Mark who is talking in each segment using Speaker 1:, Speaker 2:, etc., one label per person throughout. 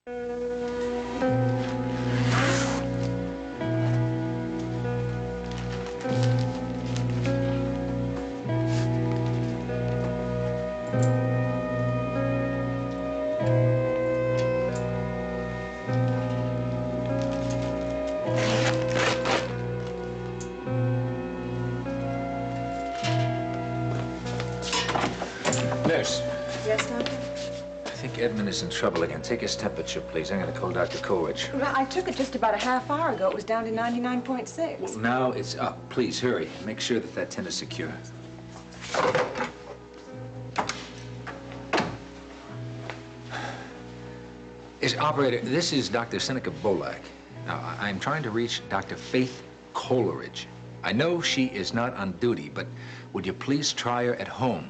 Speaker 1: Nurse.
Speaker 2: Yes, doctor?
Speaker 1: I think Edmund is in trouble again. Take his temperature, please. I'm going to call Dr. Coleridge.
Speaker 2: Well, I took it just about a half hour ago. It was down to 99.6.
Speaker 1: Well, now it's up. Please, hurry. Make sure that tent is secure. Operator, this is Dr. Seneca Bolak. Now, I'm trying to reach Dr. Faith Coleridge. I know she is not on duty, but would you please try her at home?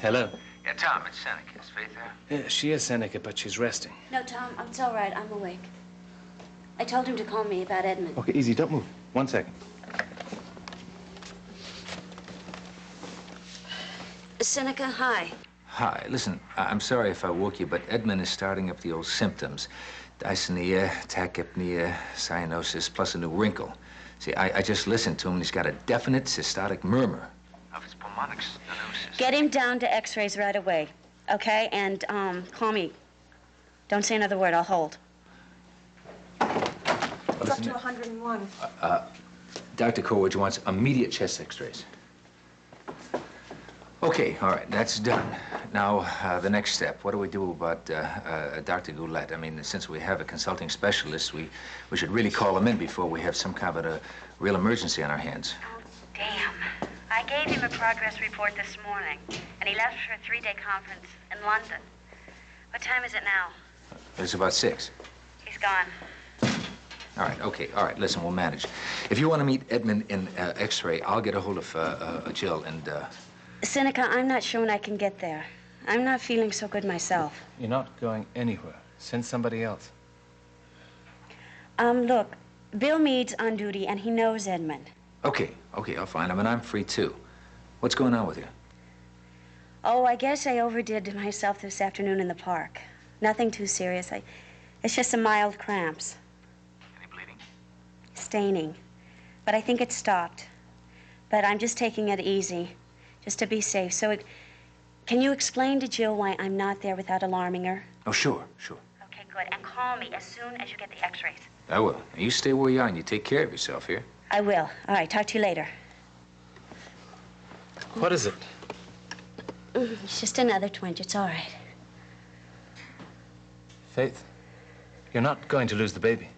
Speaker 3: Hello.
Speaker 1: Yeah, Tom, it's Seneca. Is Faith there?
Speaker 3: Yeah, she is Seneca, but she's resting.
Speaker 4: No, Tom, it's all right. I'm awake. I told him to call me about Edmund.
Speaker 3: Okay, easy. Don't move. 1 second.
Speaker 4: Seneca, hi.
Speaker 1: Hi. Listen, I'm sorry if I woke you, but Edmund is starting up the old symptoms. Dyspnea, tachypnea, cyanosis, plus a new wrinkle. See, I just listened to him, and he's got a definite cystotic murmur of his pulmonic stenosis.
Speaker 4: Get him down to x-rays right away, okay? And, call me. Don't say another word. I'll hold.
Speaker 2: It's up to 101.
Speaker 1: Dr. Coleridge wants immediate chest x-rays. Okay, all right, that's done. Now, the next step. What do we do about Dr. Goulet? I mean, since we have a consulting specialist, we should really call him in before we have some kind of a real emergency on our hands.
Speaker 4: Oh, damn. I gave him a progress report this morning, and he left for a 3-day conference in London. What time is it now?
Speaker 1: It's about 6.
Speaker 4: He's gone.
Speaker 1: All right, okay, all right, listen, we'll manage. If you want to meet Edmund in X-ray, I'll get a hold of Jill and...
Speaker 4: Seneca, I'm not sure when I can get there. I'm not feeling so good myself.
Speaker 3: You're not going anywhere. Send somebody else.
Speaker 4: Look, Bill Meade's on duty, and he knows Edmund.
Speaker 1: Okay, I'll find him, and I'm free, too. What's going on with you?
Speaker 4: Oh, I guess I overdid myself this afternoon in the park. Nothing too serious. It's just some mild cramps.
Speaker 1: Any bleeding?
Speaker 4: Staining. But I think it's stopped. But I'm just taking it easy, just to be safe. So, can you explain to Jill why I'm not there without alarming her?
Speaker 1: Oh, sure.
Speaker 4: Okay, good. And call me as soon as you get the x-rays.
Speaker 1: I will. You stay where you are, and you take care of yourself here.
Speaker 4: I will. All right, talk to you later.
Speaker 3: What is it?
Speaker 4: It's just another twinge. It's all right.
Speaker 3: Faith, you're not going to lose the baby.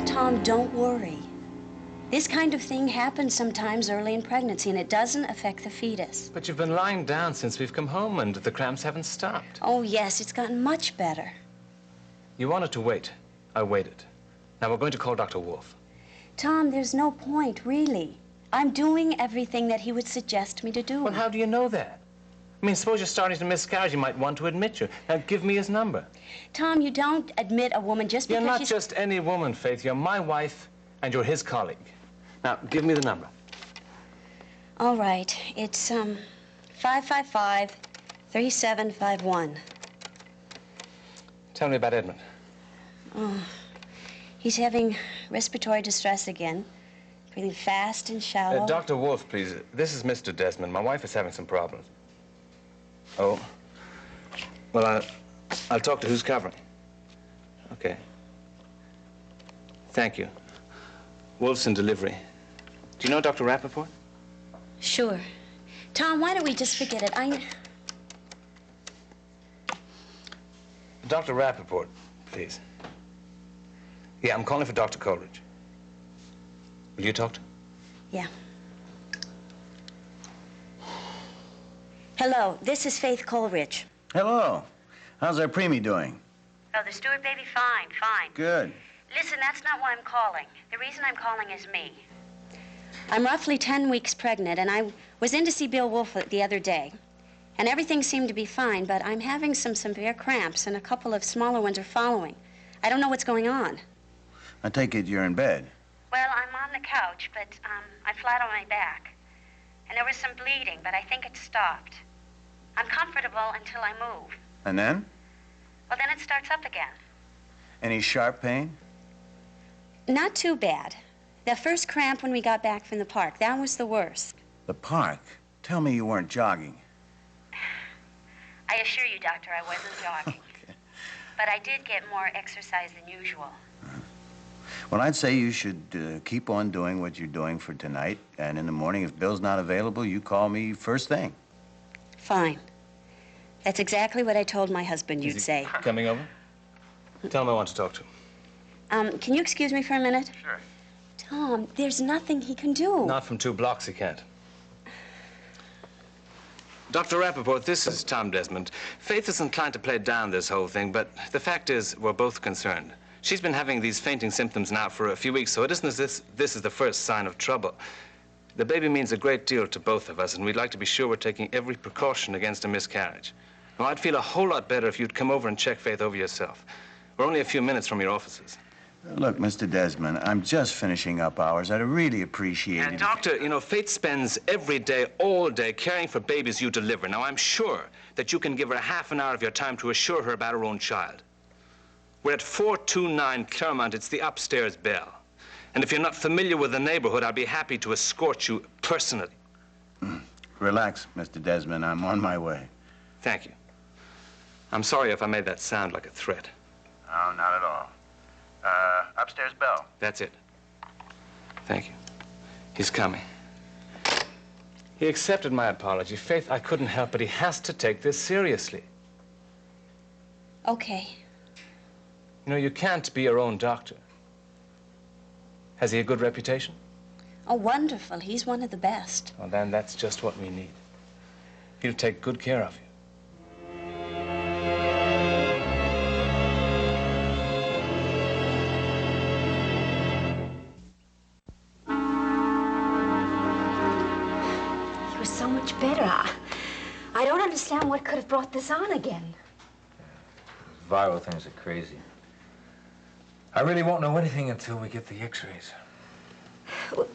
Speaker 4: Tom, don't worry. This kind of thing happens sometimes early in pregnancy, and it doesn't affect the fetus.
Speaker 3: But you've been lying down since we've come home, and the cramps haven't stopped.
Speaker 4: Oh, yes, it's gotten much better.
Speaker 3: You wanted to wait. I waited. Now we're going to call Dr. Wolf.
Speaker 4: Tom, there's no point, really. I'm doing everything that he would suggest me to do.
Speaker 3: Well, how do you know that? I mean, suppose you're starting to miscarriage, you might want to admit you. Now, give me his number.
Speaker 4: Tom, you don't admit a woman just because
Speaker 3: You're not just any woman, Faith. You're my wife, and you're his colleague. Now, give me the number.
Speaker 4: All right. It's, 555-3751.
Speaker 3: Tell me about Edmund.
Speaker 4: Oh, he's having respiratory distress again. Breathing fast and shallow.
Speaker 3: Dr. Wolf, please. This is Mr. Desmond. My wife is having some problems. Oh. Well, I'll talk to who's covering. Okay. Thank you. Wolf's in delivery. Do you know Dr. Rappaport?
Speaker 4: Sure. Tom, why don't we just forget it?
Speaker 3: Dr. Rappaport, please. Yeah, I'm calling for Dr. Coleridge. Will you talk to him?
Speaker 4: Yeah. Hello, this is Faith Coleridge.
Speaker 5: Hello. How's our preemie doing?
Speaker 4: Oh, the Stewart baby? Fine, fine.
Speaker 5: Good.
Speaker 4: Listen, that's not why I'm calling. The reason I'm calling is me. I'm roughly 10 weeks pregnant, and I was in to see Bill Wolf the other day. And everything seemed to be fine, but I'm having some severe cramps, and a couple of smaller ones are following. I don't know what's going on.
Speaker 5: I take it you're in bed.
Speaker 4: Well, I'm on the couch, but I'm flat on my back. And there was some bleeding, but I think it stopped. I'm comfortable until I move.
Speaker 5: And then?
Speaker 4: Well, then it starts up again.
Speaker 5: Any sharp pain?
Speaker 4: Not too bad. The first cramp when we got back from the park, that was the worst.
Speaker 5: The park? Tell me you weren't jogging.
Speaker 4: I assure you, Doctor, I wasn't jogging.
Speaker 5: Okay.
Speaker 4: But I did get more exercise than usual.
Speaker 5: Well, I'd say you should keep on doing what you're doing for tonight. And in the morning, if Bill's not available, you call me first thing.
Speaker 4: Fine. That's exactly what I told my husband you'd say.
Speaker 3: Coming over? Tell him I want to talk to him.
Speaker 4: Can you excuse me for a minute?
Speaker 3: Sure.
Speaker 4: Tom, there's nothing he can do.
Speaker 3: Not from 2 blocks, he can't. Dr. Rappaport, this is Tom Desmond. Faith is inclined to play down this whole thing, but the fact is we're both concerned. She's been having these fainting symptoms now for a few weeks, so it isn't as if this is the first sign of trouble. The baby means a great deal to both of us, and we'd like to be sure we're taking every precaution against a miscarriage. Now, I'd feel a whole lot better if you'd come over and check Faith over yourself. We're only a few minutes from your offices.
Speaker 5: Look, Mr. Desmond, I'm just finishing up hours. I'd really appreciate it.
Speaker 3: And Doctor, you know, Faith spends every day, all day, caring for babies you deliver. Now, I'm sure that you can give her half an hour of your time to assure her about her own child. We're at 429 Claremont. It's the upstairs bell. And if you're not familiar with the neighborhood, I'll be happy to escort you personally.
Speaker 5: Relax, Mr. Desmond. I'm on my way.
Speaker 3: Thank you. I'm sorry if I made that sound like a threat.
Speaker 5: No, not at all. Upstairs bell.
Speaker 3: That's it. Thank you. He's coming. He accepted my apology. Faith, I couldn't help, but he has to take this seriously.
Speaker 4: Okay.
Speaker 3: You know, you can't be your own doctor. Has he a good reputation?
Speaker 4: Oh, wonderful. He's one of the best.
Speaker 3: Well, then that's just what we need. He'll take good care of you.
Speaker 2: He was so much better. I don't understand what could have brought this on again.
Speaker 1: Viral things are crazy. I really won't know anything until we get the x-rays.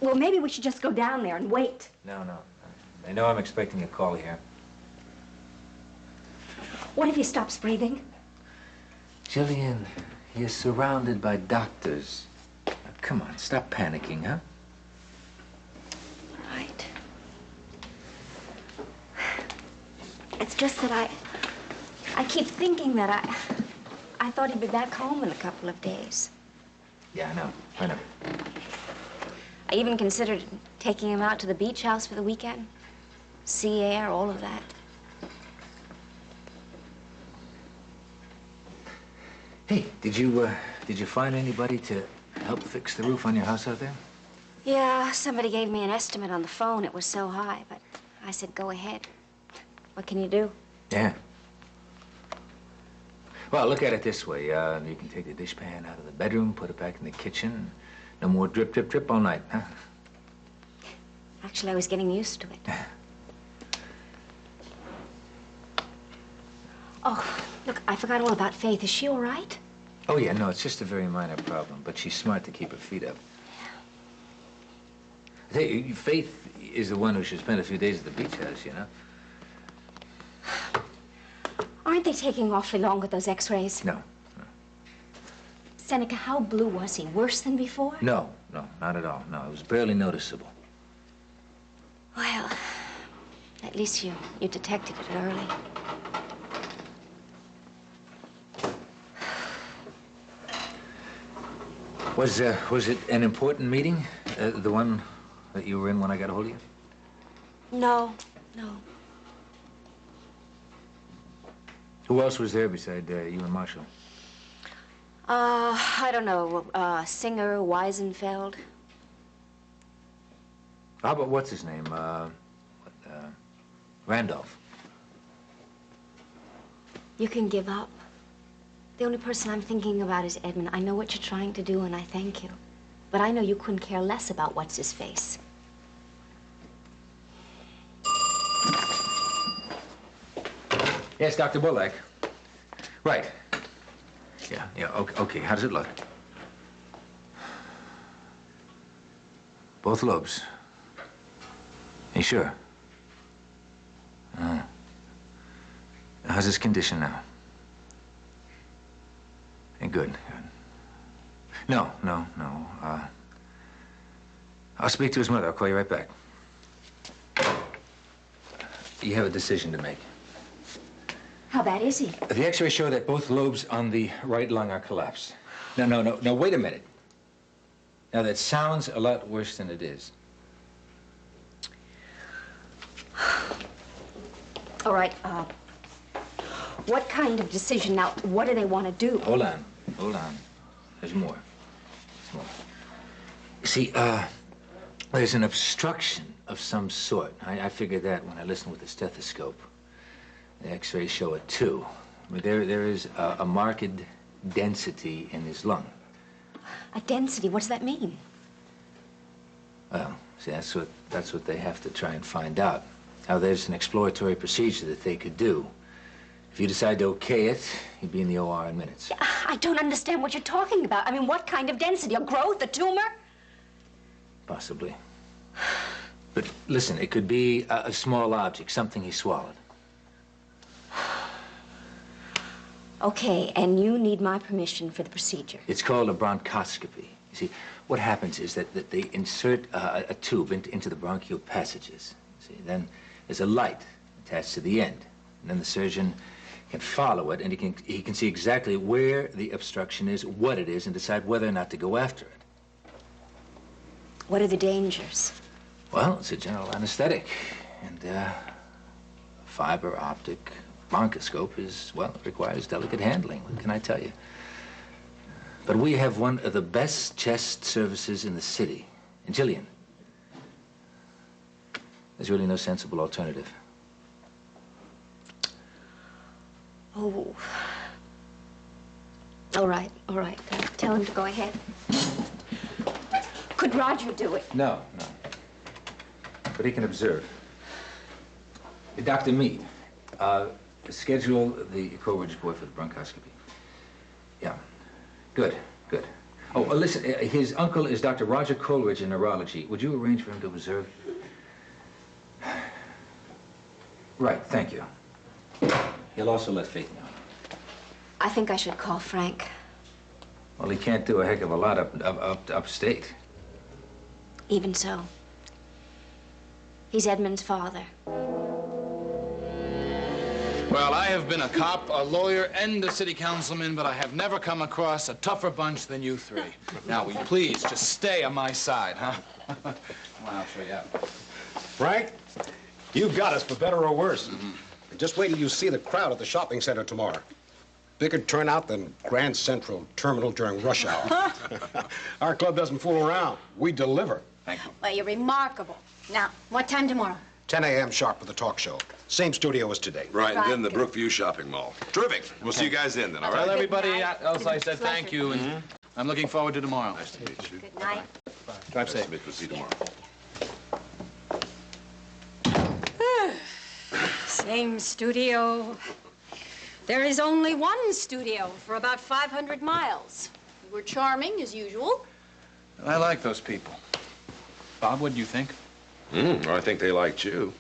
Speaker 2: Well, maybe we should just go down there and wait.
Speaker 1: No. They know I'm expecting a call here.
Speaker 2: What if he stops breathing?
Speaker 1: Jillian, you're surrounded by doctors. Now, come on, stop panicking, huh?
Speaker 2: Right. It's just that I keep thinking that I thought he'd be back home in a couple of days.
Speaker 1: Yeah, I know.
Speaker 2: I even considered taking him out to the beach house for the weekend. Sea air, all of that.
Speaker 1: Hey, did you find anybody to help fix the roof on your house out there?
Speaker 2: Yeah, somebody gave me an estimate on the phone. It was so high, but I said, go ahead. What can you do?
Speaker 1: Yeah. Well, look at it this way. You can take the dishpan out of the bedroom, put it back in the kitchen. No more drip, drip, drip all night, huh?
Speaker 2: Actually, I was getting used to it. Oh, look, I forgot all about Faith. Is she all right?
Speaker 1: Oh, yeah, no, it's just a very minor problem, but she's smart to keep her feet up. Hey, Faith is the one who should spend a few days at the beach house, you know?
Speaker 2: Aren't they taking awfully long with those x-rays?
Speaker 1: No.
Speaker 2: Seneca, how blue was he? Worse than before?
Speaker 1: No, no, not at all. No, it was barely noticeable.
Speaker 2: Well, at least you detected it early.
Speaker 1: Was it an important meeting? The one that you were in when I got a hold of you?
Speaker 2: No, no.
Speaker 1: Who else was there beside you and Marshall?
Speaker 2: I don't know. Singer Weisenfeld.
Speaker 1: How about what's his name? Randolph.
Speaker 2: You can give up. The only person I'm thinking about is Edmund. I know what you're trying to do, and I thank you. But I know you couldn't care less about what's-his-face.
Speaker 1: Yes, Dr. Bullock. Right. Yeah, okay. How does it look? Both lobes. You sure? How's his condition now? Good. No. I'll speak to his mother. I'll call you right back. You have a decision to make.
Speaker 2: How bad is he?
Speaker 1: The x-rays show that both lobes on the right lung are collapsed. No, wait a minute. Now, that sounds a lot worse than it is.
Speaker 2: All right, what kind of decision now? What do they want to do?
Speaker 1: Hold on. There's more. You see, there's an obstruction of some sort. I figured that when I listened with the stethoscope. The x-rays show it, too. But there is a marked density in his lung.
Speaker 2: A density? What does that mean?
Speaker 1: Well, see, that's what they have to try and find out. Now, there's an exploratory procedure that they could do. If you decide to okay it, you'd be in the OR in minutes.
Speaker 2: I don't understand what you're talking about. I mean, what kind of density? A growth? A tumor?
Speaker 1: Possibly. But listen, it could be a small object, something he swallowed.
Speaker 2: Okay, and you need my permission for the procedure.
Speaker 1: It's called a bronchoscopy. You see, what happens is that they insert a tube into the bronchial passages. See, then there's a light attached to the end. And then the surgeon can follow it, and he can see exactly where the obstruction is, what it is, and decide whether or not to go after it.
Speaker 2: What are the dangers?
Speaker 1: Well, it's a general anesthetic, and fiber optic bronchoscope requires delicate handling. What can I tell you? But we have one of the best chest services in the city, in Jillian. There's really no sensible alternative.
Speaker 2: Oh. All right. Tell him to go ahead. Could Roger do it?
Speaker 1: No. But he can observe. Dr. Mead, schedule the Coleridge boy for the bronchoscopy. Yeah. Good. Oh, listen, his uncle is Dr. Roger Coleridge in neurology. Would you arrange for him to observe? Right, thank you. He'll also let Faith know.
Speaker 2: I think I should call Frank.
Speaker 1: Well, he can't do a heck of a lot upstate.
Speaker 2: Even so. He's Edmund's father.
Speaker 6: Well, I have been a cop, a lawyer, and a city councilman, but I have never come across a tougher bunch than you three. Now, will you please just stay on my side, huh? Come on, I'll show you out.
Speaker 7: Frank, you got us for better or worse. Just wait till you see the crowd at the shopping center tomorrow. Bigger turnout than Grand Central Terminal during rush hour. Our club doesn't fool around. We deliver.
Speaker 6: Thank you.
Speaker 8: Well, you're remarkable. Now, what time tomorrow?
Speaker 7: 10 a.m. sharp for the talk show. Same studio as today.
Speaker 9: Right, and then the
Speaker 8: Good.
Speaker 9: Brookview Shopping Mall. Terrific. We'll see you guys then, all
Speaker 6: Tell
Speaker 9: right?
Speaker 6: everybody
Speaker 8: Good night.
Speaker 6: else I said
Speaker 8: Pleasure.
Speaker 6: thank you, and I'm looking forward to tomorrow.
Speaker 9: Nice to meet you.
Speaker 8: Good night.
Speaker 6: Drive
Speaker 9: Nice
Speaker 6: safe.
Speaker 9: to meet you. We'll see you tomorrow.
Speaker 8: Same studio. There is only one studio for about 500 miles. We're charming, as usual.
Speaker 6: I like those people. Bob, what do you think?
Speaker 9: I think they liked you.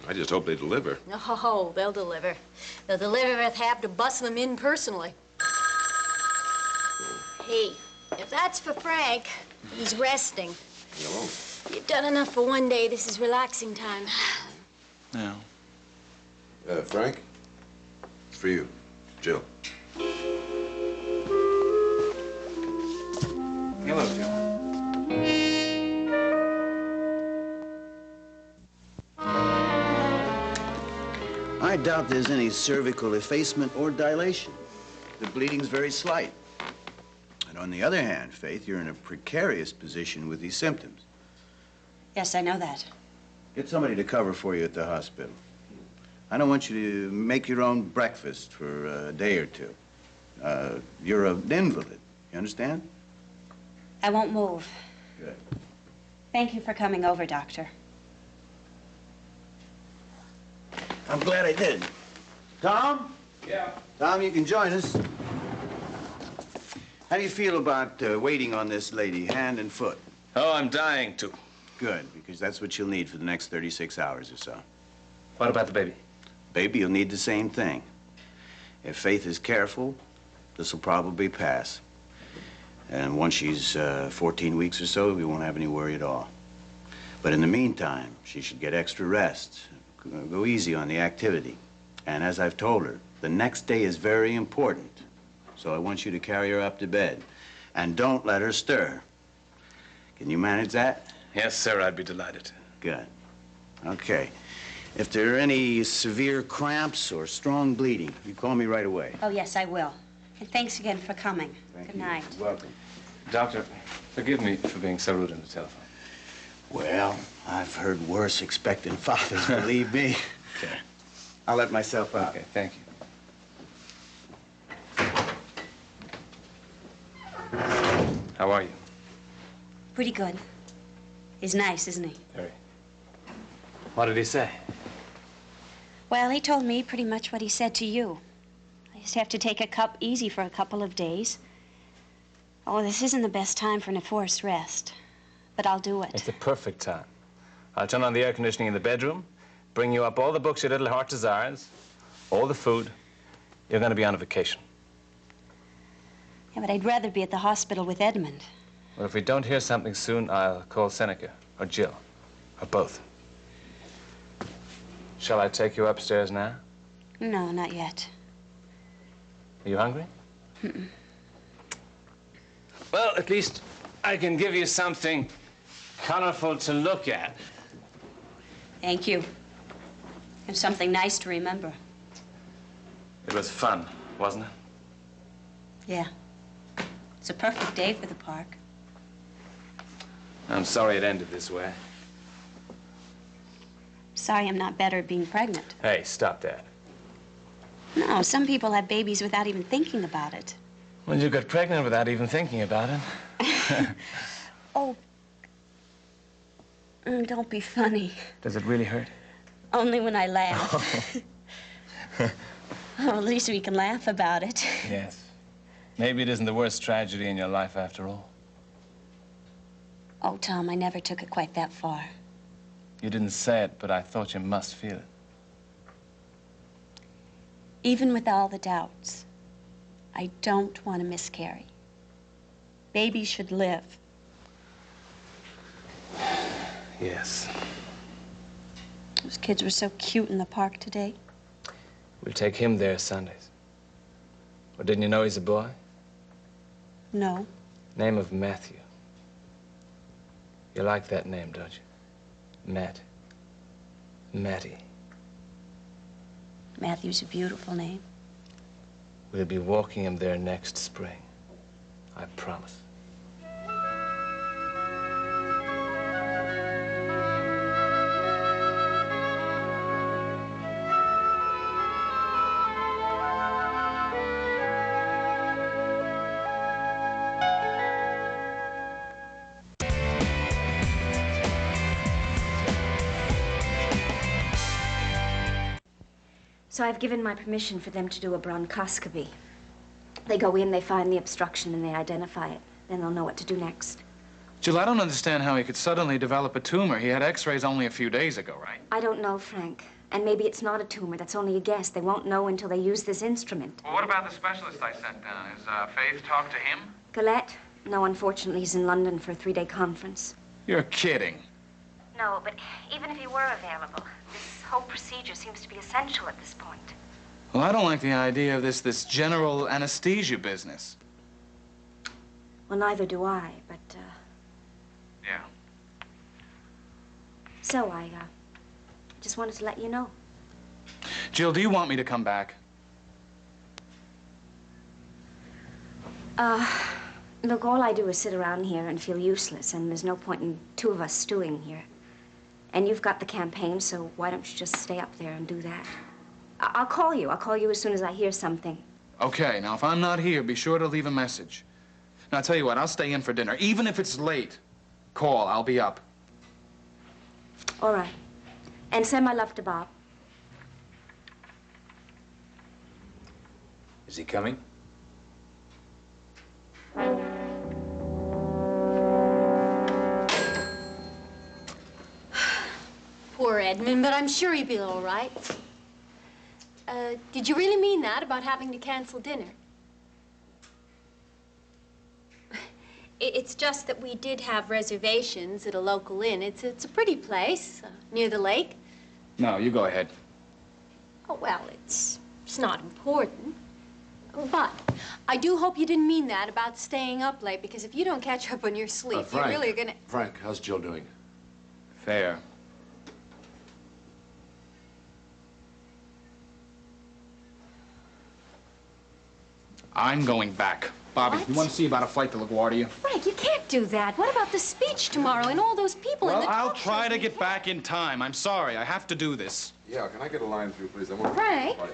Speaker 9: I just hope they deliver.
Speaker 8: Oh, they'll deliver. They'll deliver if I have to bust them in personally. Hey, If that's for Frank, he's resting.
Speaker 9: Hello.
Speaker 8: You've done enough for one day. This is relaxing time.
Speaker 6: Yeah.
Speaker 9: Frank? It's for you. Jill.
Speaker 3: Hello, Jill.
Speaker 5: I doubt there's any cervical effacement or dilation. The bleeding's very slight. And on the other hand, Faith, you're in a precarious position with these symptoms.
Speaker 4: Yes, I know that.
Speaker 5: Get somebody to cover for you at the hospital. I don't want you to make your own breakfast for a day or two. You're an invalid, you understand?
Speaker 4: I won't move.
Speaker 5: Good.
Speaker 4: Thank you for coming over, Doctor.
Speaker 5: I'm glad I did. Tom?
Speaker 6: Yeah.
Speaker 5: Tom, you can join us. How do you feel about waiting on this lady, hand and foot?
Speaker 3: Oh, I'm dying to.
Speaker 5: Good, because that's what you'll need for the next 36 hours or so.
Speaker 3: What about the baby?
Speaker 5: Baby, you'll need the same thing. If Faith is careful, this will probably pass. And once she's 14 weeks or so, we won't have any worry at all. But in the meantime, she should get extra rest. Go easy on the activity. And as I've told her, the next day is very important. So I want you to carry her up to bed. And don't let her stir. Can you manage that?
Speaker 3: Yes, sir, I'd be delighted.
Speaker 5: Good. Okay. If there are any severe cramps or strong bleeding, you call me right away.
Speaker 4: Oh, yes, I will. And thanks again for coming.
Speaker 5: Thank
Speaker 4: Good
Speaker 5: you.
Speaker 4: night.
Speaker 5: Welcome.
Speaker 3: Doctor, forgive me for being so rude on the telephone.
Speaker 5: Well, I've heard worse expectant fathers, believe me.
Speaker 3: Okay.
Speaker 5: I'll let myself out.
Speaker 3: Okay, thank you. How are you?
Speaker 4: Pretty good. He's nice, isn't he?
Speaker 3: Very. What did he say?
Speaker 4: Well, he told me pretty much what he said to you. I just have to take a cup easy for a couple of days. Oh, this isn't the best time for an enforced rest, but I'll do it.
Speaker 3: It's the perfect time. I'll turn on the air conditioning in the bedroom, bring you up all the books your little heart desires, all the food. You're going to be on a vacation.
Speaker 4: Yeah, but I'd rather be at the hospital with Edmund.
Speaker 3: Well, if we don't hear something soon, I'll call Seneca or Jill, or both. Shall I take you upstairs now?
Speaker 4: No, not yet.
Speaker 3: Are you hungry?
Speaker 4: Mm-mm.
Speaker 3: Well, at least I can give you something colorful to look at.
Speaker 4: Thank you. And something nice to remember.
Speaker 3: It was fun, wasn't it?
Speaker 4: Yeah. It's a perfect day for the park.
Speaker 3: I'm sorry it ended this way.
Speaker 4: Sorry I'm not better at being pregnant.
Speaker 3: Hey, stop that.
Speaker 4: No, some people have babies without even thinking about it.
Speaker 3: Well, you got pregnant without even thinking about it.
Speaker 4: Oh. Don't be funny.
Speaker 3: Does it really hurt?
Speaker 4: Only when I laugh. Oh, at least we can laugh about it.
Speaker 3: Yes. Maybe it isn't the worst tragedy in your life after all.
Speaker 4: Oh, Tom, I never took it quite that far.
Speaker 3: You didn't say it, but I thought you must feel it.
Speaker 4: Even with all the doubts, I don't want to miscarry. Babies should live.
Speaker 3: Yes.
Speaker 4: Those kids were so cute in the park today.
Speaker 3: We'll take him there Sundays. Well, didn't you know he's a boy?
Speaker 4: No.
Speaker 3: Name of Matthew. You like that name, don't you? Matt. Matty.
Speaker 4: Matthew's a beautiful name.
Speaker 3: We'll be walking him there next spring. I promise.
Speaker 2: So I've given my permission for them to do a bronchoscopy. They go in, they find the obstruction, and they identify it. Then they'll know what to do next.
Speaker 6: Jill, I don't understand how he could suddenly develop a tumor. He had x-rays only a few days ago, right?
Speaker 2: I don't know, Frank. And maybe it's not a tumor. That's only a guess. They won't know until they use this instrument.
Speaker 6: Well, what about the specialist I sent down? Has Faith talked to him?
Speaker 2: Colette, No, unfortunately, he's in London for a 3-day conference.
Speaker 6: You're kidding.
Speaker 2: No, but even if he were available, this whole procedure seems to be essential at this point.
Speaker 6: Well, I don't like the idea of this general anesthesia business.
Speaker 2: Well, neither do I, but,
Speaker 6: Yeah.
Speaker 2: So I just wanted to let you know.
Speaker 6: Jill, do you want me to come back?
Speaker 2: Look, all I do is sit around here and feel useless, and there's no point in 2 of us stewing here. And you've got the campaign, so why don't you just stay up there and do that? I'll call you. I'll call you as soon as I hear something.
Speaker 6: Okay, now if I'm not here, be sure to leave a message. Now, I'll tell you what, I'll stay in for dinner. Even if it's late, call, I'll be up.
Speaker 2: All right. And send my love to Bob.
Speaker 1: Is he coming?
Speaker 8: Poor Edmund, but I'm sure he'll be all right. Did you really mean that about having to cancel dinner? It's just that we did have reservations at a local inn. It's a pretty place near the lake.
Speaker 6: No, you go ahead.
Speaker 8: Oh, well, it's not important. But I do hope you didn't mean that about staying up late, because if you don't catch up on your sleep, you
Speaker 9: Frank,
Speaker 8: really are gonna...
Speaker 9: Frank, how's Jill doing?
Speaker 6: Fair. I'm going back. Bobby,
Speaker 8: What?
Speaker 6: you want to see about a flight to LaGuardia?
Speaker 8: Frank, you can't do that. What about the speech tomorrow and all those people in
Speaker 6: Well,
Speaker 8: the
Speaker 6: I'll
Speaker 8: talk show?
Speaker 6: try to get back in time. I'm sorry. I have to do this.
Speaker 9: Yeah, can I get a line through, please? I want
Speaker 8: Frank?
Speaker 9: to...